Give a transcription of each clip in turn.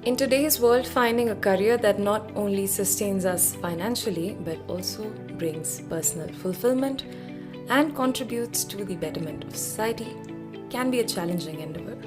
In today's world, finding a career that not only sustains us financially but also brings personal fulfillment and contributes to the betterment of society can be a challenging endeavor.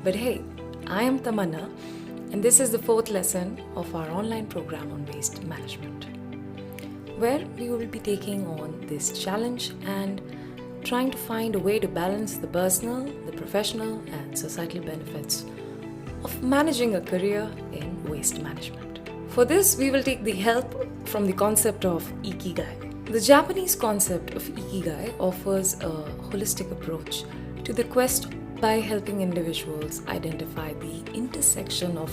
But hey, I am Tamanna, and this is the fourth lesson of our online program on waste management, where we will be taking on this challenge and trying to find a way to balance the personal, the professional, and societal benefits of managing a career in waste management. For this, we will take the help from the concept of Ikigai. The Japanese concept of Ikigai offers a holistic approach to the quest by helping individuals identify the intersection of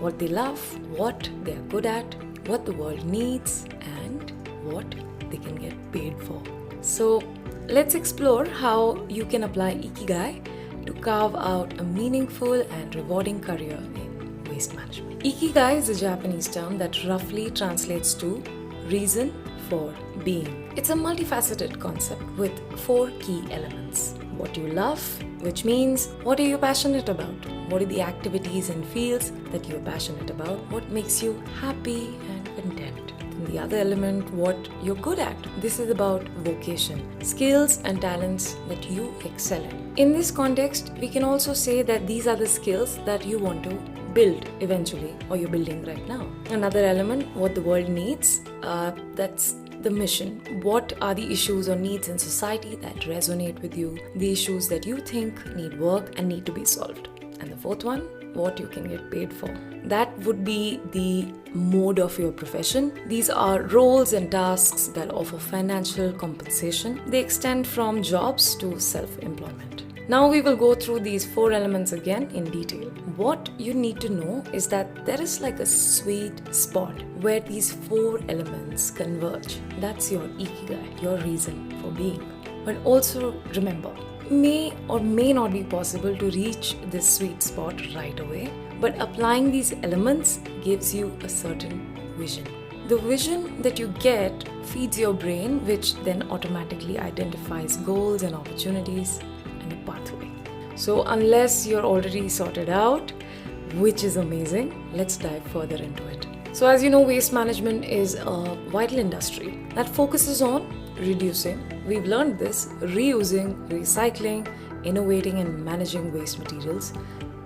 what they love, what they are good at, what the world needs, and what they can get paid for. So, let's explore how you can apply Ikigai to carve out a meaningful and rewarding career in waste management. Ikigai is a Japanese term that roughly translates to reason for being. It's a multifaceted concept with 4 key elements. What you love, which means what are you passionate about? What are the activities and fields that you're passionate about? What makes you happy and content? And the other element, what you're good at. This is about vocation, skills and talents that you excel in. In this context, we can also say that these are the skills that you want to build eventually, or you're building right now. Another element, what the world needs, that's the mission. What are the issues or needs in society that resonate with you? The issues that you think need work and need to be solved. And the fourth one, what you can get paid for. That would be the mode of your profession. These are roles and tasks that offer financial compensation. They extend from jobs to self-employment. Now we will go through these 4 elements again in detail. What you need to know is that there is like a sweet spot where these 4 elements converge. That's your Ikigai, your reason for being. But also remember, may or may not be possible to reach this sweet spot right away, but applying these elements gives you a certain vision. The vision that you get feeds your brain, which then automatically identifies goals and opportunities and a pathway. So unless you're already sorted out, which is amazing, let's dive further into it. So as you know, waste management is a vital industry that focuses on reducing, we've learned this, reusing, recycling, innovating and managing waste materials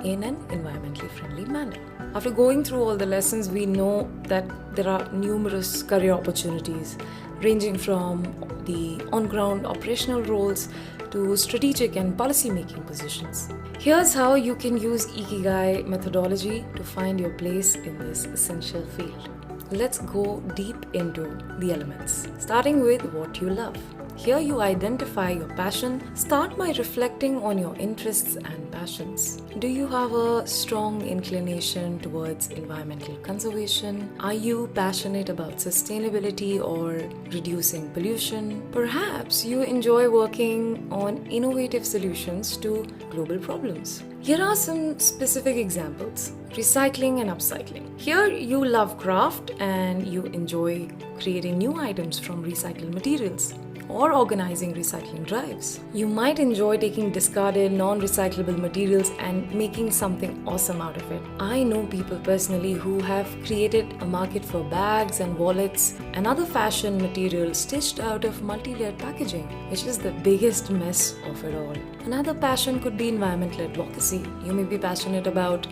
in an environmentally friendly manner. After going through all the lessons, we know that there are numerous career opportunities ranging from the on-ground operational roles to strategic and policy-making positions. Here's how you can use Ikigai methodology to find your place in this essential field. Let's go deep into the elements, starting with what you love. Here you identify your passion. Start by reflecting on your interests and passions. Do you have a strong inclination towards environmental conservation? Are you passionate about sustainability or reducing pollution? Perhaps you enjoy working on innovative solutions to global problems. Here are some specific examples. Recycling and upcycling. Here you love craft and you enjoy creating new items from recycled materials or organizing recycling drives. You might enjoy taking discarded, non-recyclable materials and making something awesome out of it. I know people personally who have created a market for bags and wallets and other fashion materials stitched out of multi-layered packaging, which is the biggest mess of it all. Another passion could be environmental advocacy. You may be passionate about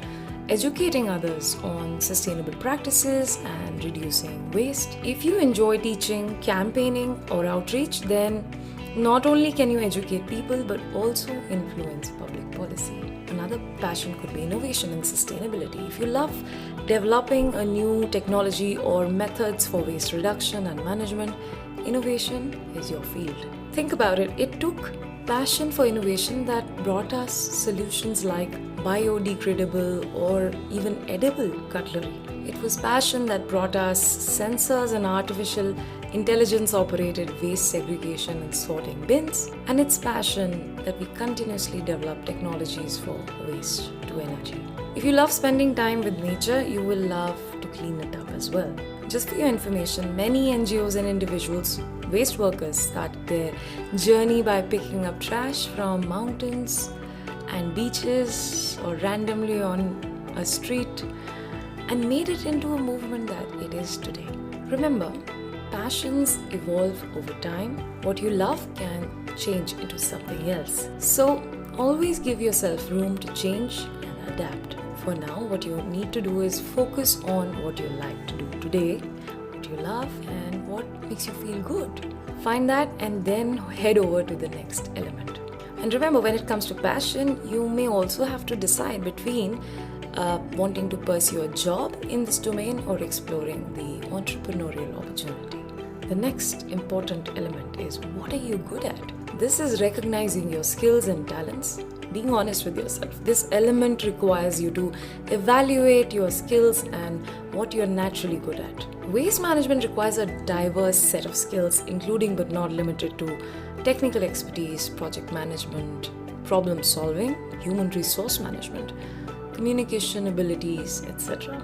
educating others on sustainable practices and reducing waste. If you enjoy teaching, campaigning, or outreach, then not only can you educate people but also influence public policy. Another passion could be innovation and sustainability. If you love developing a new technology or methods for waste reduction and management, innovation is your field. Think about it. It took passion for innovation that brought us solutions like biodegradable or even edible cutlery. It was passion that brought us sensors and artificial intelligence operated waste segregation and sorting bins. And it's passion that we continuously develop technologies for waste to energy. If you love spending time with nature, you will love to clean it up as well. Just for your information, many NGOs and individuals, waste workers, start their journey by picking up trash from mountains and beaches or randomly on a street, and made it into a movement that it is today. Remember, passions evolve over time. What you love can change into something else. So always give yourself room to change and adapt. For now, what you need to do is focus on what you like to do today, what you love, and what makes you feel good. Find that and then head over to the next element. And remember, when it comes to passion, you may also have to decide between wanting to pursue a job in this domain or exploring the entrepreneurial opportunity. The next important element is, what are you good at? This is recognizing your skills and talents, being honest with yourself. This element requires you to evaluate your skills and what you're naturally good at. Waste management requires a diverse set of skills, including but not limited to technical expertise, project management, problem solving, human resource management, communication abilities, etc.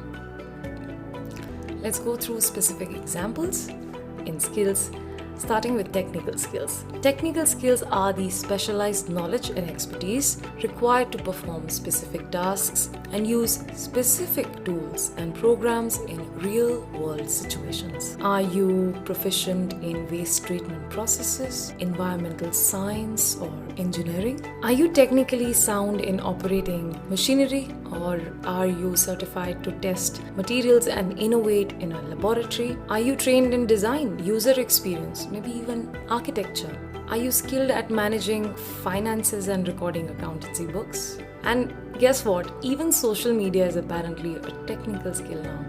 Let's go through specific examples in skills, starting with technical skills. Technical skills are the specialized knowledge and expertise required to perform specific tasks and use specific tools and programs in real-world situations. Are you proficient in waste treatment processes, environmental science, or engineering? Are you technically sound in operating machinery, or are you certified to test materials and innovate in a laboratory? Are you trained in design, user experience, maybe even architecture? Are you skilled at managing finances and recording accountancy books? And guess what? Even social media is apparently a technical skill now.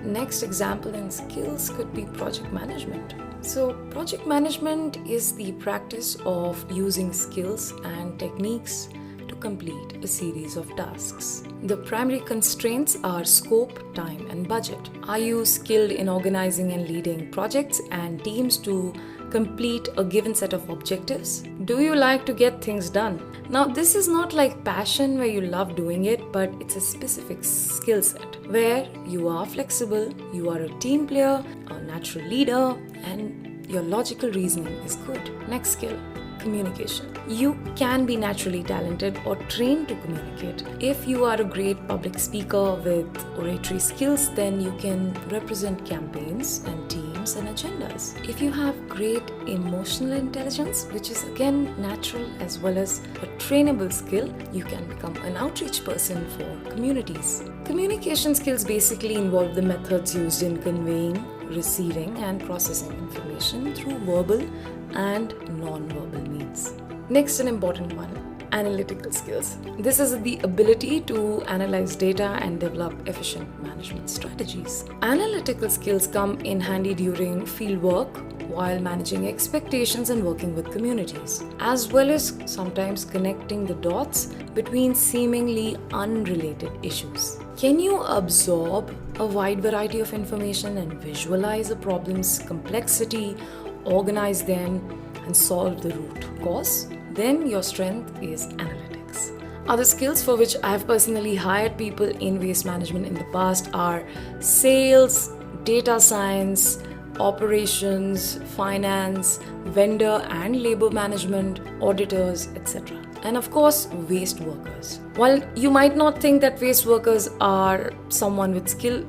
Next example in skills could be project management. So, project management is the practice of using skills and techniques to complete a series of tasks. The primary constraints are scope, time, and budget. Are you skilled in organizing and leading projects and teams to complete a given set of objectives? Do you like to get things done? Now, this is not like passion where you love doing it, but it's a specific skill set where you are flexible, you are a team player, a natural leader, and your logical reasoning is good. Next skill, communication. You can be naturally talented or trained to communicate. If you are a great public speaker with oratory skills, then you can represent campaigns and teams and agendas. If you have great emotional intelligence, which is again natural as well as a trainable skill, you can become an outreach person for communities. Communication skills basically involve the methods used in conveying, receiving, and processing information through verbal and non-verbal means. Next, an important one, analytical skills. This is the ability to analyze data and develop efficient management strategies. Analytical skills come in handy during field work, while managing expectations and working with communities, as well as sometimes connecting the dots between seemingly unrelated issues. Can you absorb a wide variety of information and visualize a problem's complexity, organize them, and solve the root cause? Then your strength is analytics. Other skills for which I have personally hired people in waste management in the past are sales, data science, operations, finance, vendor and labor management, auditors, etc. And of course, waste workers. While you might not think that waste workers are someone with skill,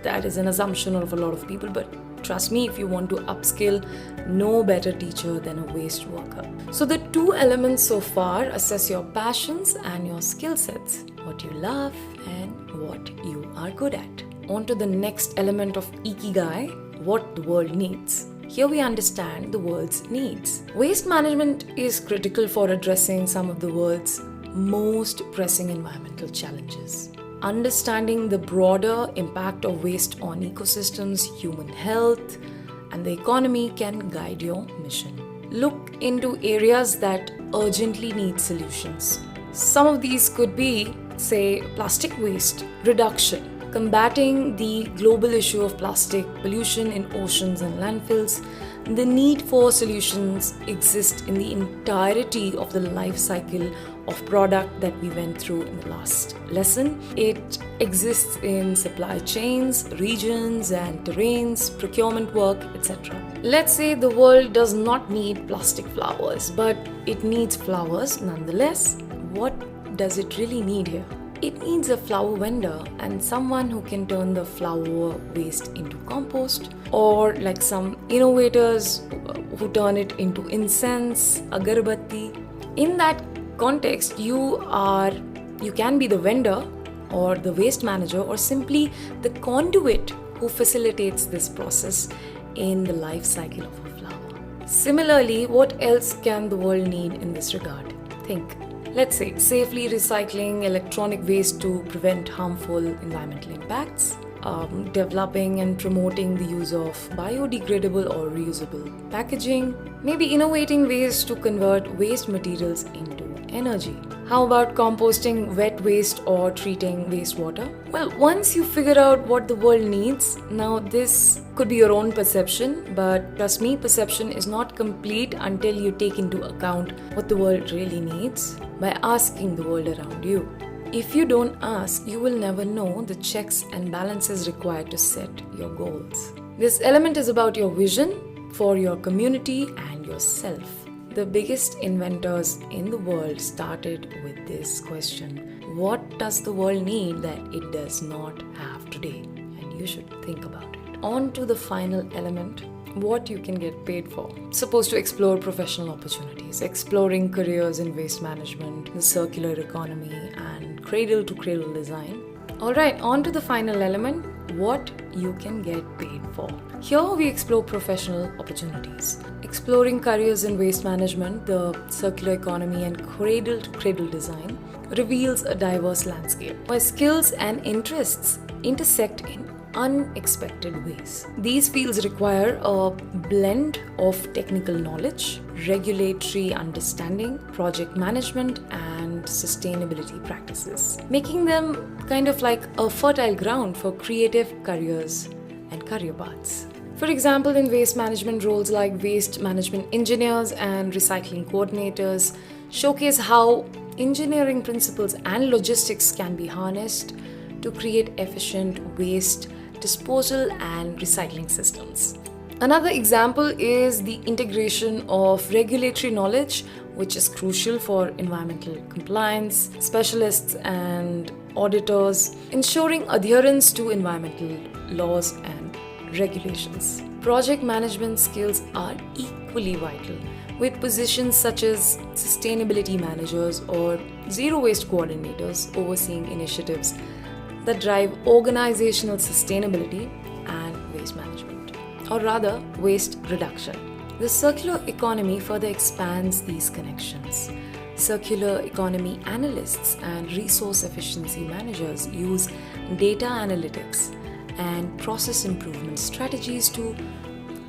that is an assumption of a lot of people, but trust me, if you want to upskill, no better teacher than a waste worker. So the two elements so far: assess your passions and your skill sets, what you love and what you are good at. On to the next element of Ikigai, what the world needs. Here we understand the world's needs. Waste management is critical for addressing some of the world's most pressing environmental challenges. Understanding the broader impact of waste on ecosystems, human health, and the economy can guide your mission. Look into areas that urgently need solutions. Some of these could be, say, plastic waste reduction, combating the global issue of plastic pollution in oceans and landfills. The need for solutions exists in the entirety of the life cycle of product that we went through in the last lesson. It exists in supply chains, regions and terrains, procurement work, etc. Let's say the world does not need plastic flowers, but it needs flowers nonetheless. What does it really need here? It needs a flower vendor and someone who can turn the flower waste into compost, or like some innovators who turn it into incense, agarbatti. In that context, you can be the vendor or the waste manager or simply the conduit who facilitates this process in the life cycle of a flower. Similarly, what else can the world need in this regard? Think. Let's say safely recycling electronic waste to prevent harmful environmental impacts, developing and promoting the use of biodegradable or reusable packaging, maybe innovating ways to convert waste materials into energy. How about composting wet waste or treating wastewater? Well, once you figure out what the world needs, now this could be your own perception, but trust me, perception is not complete until you take into account what the world really needs by asking the world around you. If you don't ask, you will never know the checks and balances required to set your goals. This element is about your vision for your community and yourself. The biggest inventors in the world started with this question: what does the world need that it does not have today? And you should think about it. On to the final element: what you can get paid for. Supposed to explore professional opportunities, exploring careers in waste management, the circular economy, and cradle-to-cradle design. Alright, on to the final element: what you can get paid for. Here we explore professional opportunities. Exploring careers in waste management, the circular economy, and cradle-to-cradle design reveals a diverse landscape where skills and interests intersect in unexpected ways. These fields require a blend of technical knowledge, regulatory understanding, project management, and sustainability practices, making them kind of like a fertile ground for creative careers and career paths. For example, in waste management, roles like waste management engineers and recycling coordinators showcase how engineering principles and logistics can be harnessed to create efficient waste disposal and recycling systems. Another example is the integration of regulatory knowledge, which is crucial for environmental compliance specialists and auditors, ensuring adherence to environmental laws and regulations. Project management skills are equally vital, with positions such as sustainability managers or zero waste coordinators overseeing initiatives that drive organizational sustainability and waste management, or rather, waste reduction. The circular economy further expands these connections. Circular economy analysts and resource efficiency managers use data analytics and process improvement strategies to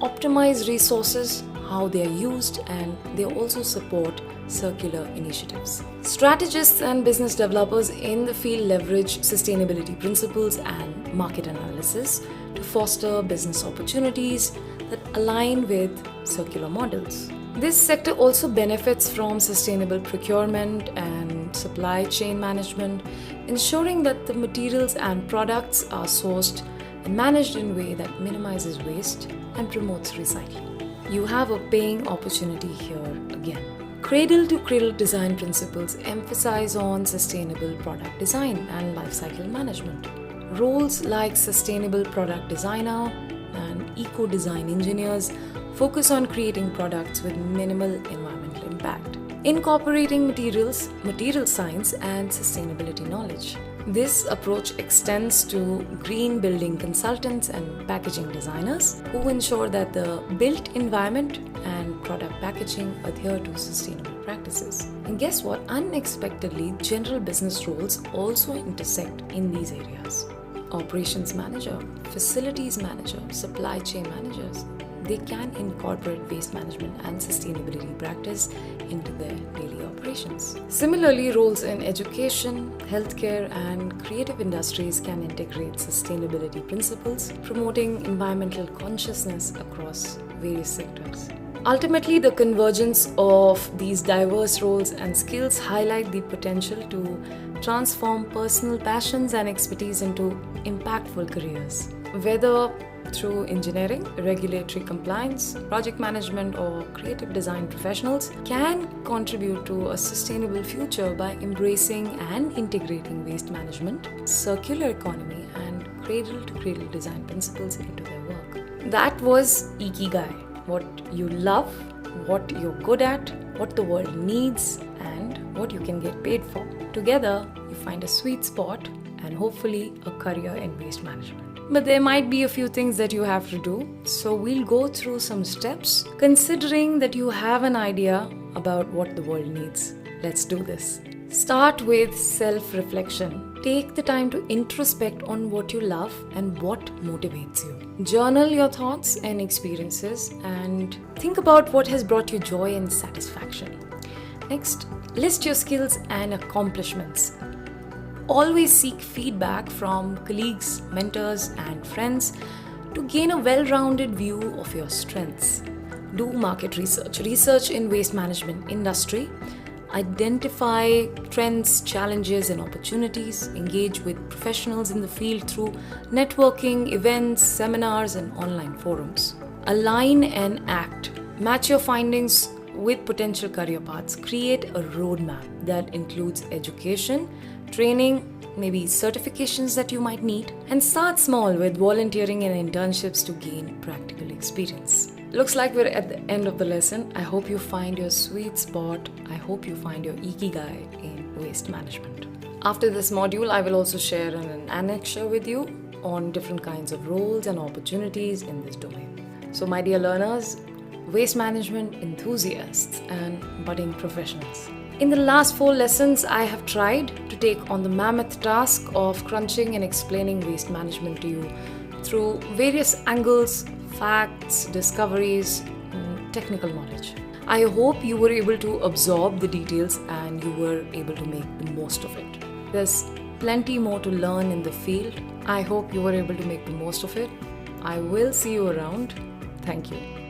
optimize resources, how they are used, and they also support circular initiatives. Strategists and business developers in the field leverage sustainability principles and market analysis to foster business opportunities that align with circular models. This sector also benefits from sustainable procurement and supply chain management, ensuring that the materials and products are sourced and managed in a way that minimizes waste and promotes recycling. You have a paying opportunity here again. Cradle-to-cradle design principles emphasize on sustainable product design and lifecycle management. Roles like sustainable product designer and eco-design engineers focus on creating products with minimal environmental impact, incorporating materials, material science, and sustainability knowledge. This approach extends to green building consultants and packaging designers who ensure that the built environment and product packaging adhere to sustainable practices. And guess what? Unexpectedly, general business roles also intersect in these areas. Operations manager, facilities manager, supply chain managers, they can incorporate waste management and sustainability practice into their daily operations. Similarly, roles in education, healthcare, and creative industries can integrate sustainability principles, promoting environmental consciousness across various sectors. Ultimately, the convergence of these diverse roles and skills highlight the potential to transform personal passions and expertise into impactful careers. whether through engineering, regulatory compliance, project management, or creative design professionals, can contribute to a sustainable future by embracing and integrating waste management, circular economy, and cradle to cradle design principles into their work. That was Ikigai: what you love, what you're good at, what the world needs, and what you can get paid for. Together, you find a sweet spot and hopefully a career in waste management. But there might be a few things that you have to do, so we'll go through some steps considering that you have an idea about what the world needs. Let's do this. Start with self-reflection. Take the time to introspect on what you love and what motivates you. Journal your thoughts and experiences and think about what has brought you joy and satisfaction. Next, list your skills and accomplishments. Always seek feedback from colleagues, mentors, and friends to gain a well-rounded view of your strengths. Do market research in waste management industry. Identify trends, challenges, and opportunities. Engage with professionals in the field through networking, events, seminars, and online forums. Align and act. Match your findings with potential career paths. Create a roadmap that includes education, training, maybe certifications that you might need, and start small with volunteering and internships to gain practical experience. Looks like we're at the end of the lesson. I hope you find your sweet spot. I hope you find your Ikigai in waste management. After this module, I will also share an annexure with you on different kinds of roles and opportunities in this domain. So my dear learners, waste management enthusiasts and budding professionals, in the last 4 lessons, I have tried to take on the mammoth task of crunching and explaining waste management to you through various angles, facts, discoveries, and technical knowledge. I hope you were able to absorb the details and you were able to make the most of it. There's plenty more to learn in the field. I hope you were able to make the most of it. I will see you around. Thank you.